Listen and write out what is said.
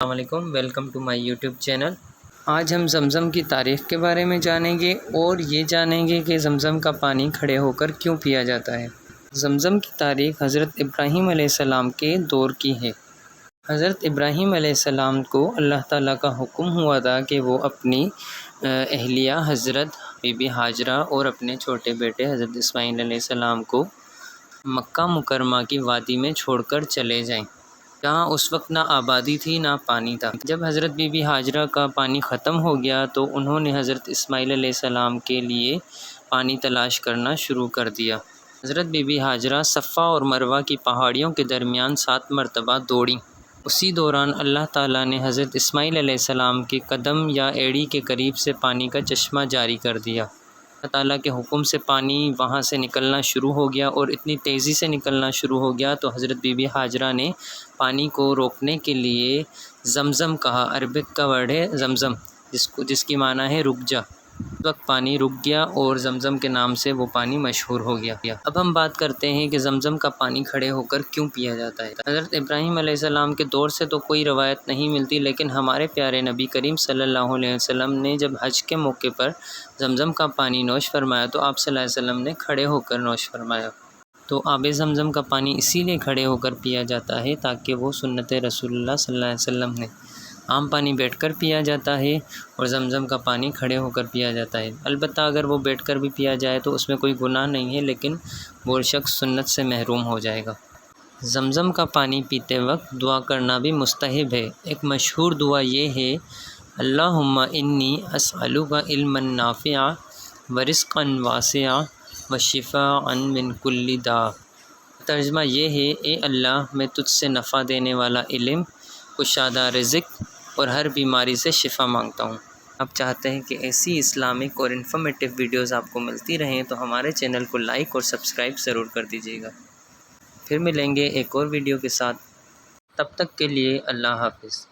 السلام علیکم، welcome to my YouTube channel. آج ہم زمزم کی تاریخ کے بارے میں جانیں گے اور یہ جانیں گے کہ زمزم کا پانی کھڑے ہو کر کیوں پیا جاتا ہے۔ زمزم کی تاریخ حضرت ابراہیم علیہ السلام کے دور کی ہے۔ حضرت ابراہیم علیہ السلام کو اللہ تعالیٰ کا حکم ہوا تھا کہ وہ اپنی اہلیہ حضرت بی بی ہاجرہ اور اپنے چھوٹے بیٹے حضرت اسماعیل علیہ السلام کو مکہ مکرمہ کی وادی میں چھوڑ کر چلے جائیں، جہاں اس وقت نہ آبادی تھی نہ پانی تھا۔ جب حضرت بی بی ہاجرہ کا پانی ختم ہو گیا تو انہوں نے حضرت اسماعیل علیہ السلام کے لیے پانی تلاش کرنا شروع کر دیا۔ حضرت بی بی ہاجرہ صفا اور مروہ کی پہاڑیوں کے درمیان 7 مرتبہ دوڑیں۔ اسی دوران اللہ تعالیٰ نے حضرت اسماعیل علیہ السلام کے قدم یا ایڑی کے قریب سے پانی کا چشمہ جاری کر دیا۔ اللہ تعالیٰ کے حکم سے پانی وہاں سے نکلنا شروع ہو گیا اور اتنی تیزی سے نکلنا شروع ہو گیا تو حضرت بی بی ہاجرہ نے پانی کو روکنے کے لیے زمزم کہا۔ عربک کا ورڈ ہے زمزم، جس کی معنی ہے رک جا۔ اس وقت پانی رک گیا اور زمزم کے نام سے وہ پانی مشہور ہو گیا۔ اب ہم بات کرتے ہیں کہ زمزم کا پانی کھڑے ہو کر کیوں پیا جاتا ہے۔ حضرت ابراہیم علیہ السلام کے دور سے تو کوئی روایت نہیں ملتی، لیکن ہمارے پیارے نبی کریم صلی اللہ علیہ وسلم نے جب حج کے موقع پر زمزم کا پانی نوش فرمایا تو آپ صلی اللہ علیہ وسلم نے کھڑے ہو کر نوش فرمایا۔ تو آب زمزم کا پانی اسی لیے کھڑے ہو کر پیا جاتا ہے تاکہ وہ سنت رسول اللہ صلی اللہ علیہ وسلم نے عام پانی بیٹھ کر پیا جاتا ہے اور زمزم کا پانی کھڑے ہو کر پیا جاتا ہے۔ البتہ اگر وہ بیٹھ کر بھی پیا جائے تو اس میں کوئی گناہ نہیں ہے، لیکن وہ شخص سنت سے محروم ہو جائے گا۔ زمزم کا پانی پیتے وقت دعا کرنا بھی مستحب ہے۔ ایک مشہور دعا یہ ہے، اللہم انی اسألک علما نافعا ورزقا واسعا وشفاء من کل داء۔ ترجمہ یہ ہے، اے اللہ میں تجھ سے نفع دینے والا علم، کشادہ رزق اور ہر بیماری سے شفا مانگتا ہوں۔ آپ چاہتے ہیں کہ ایسی اسلامک اور انفارمیٹیو ویڈیوز آپ کو ملتی رہیں تو ہمارے چینل کو لائک اور سبسکرائب ضرور کر دیجیے گا۔ پھر ملیں گے ایک اور ویڈیو کے ساتھ، تب تک کے لیے اللہ حافظ۔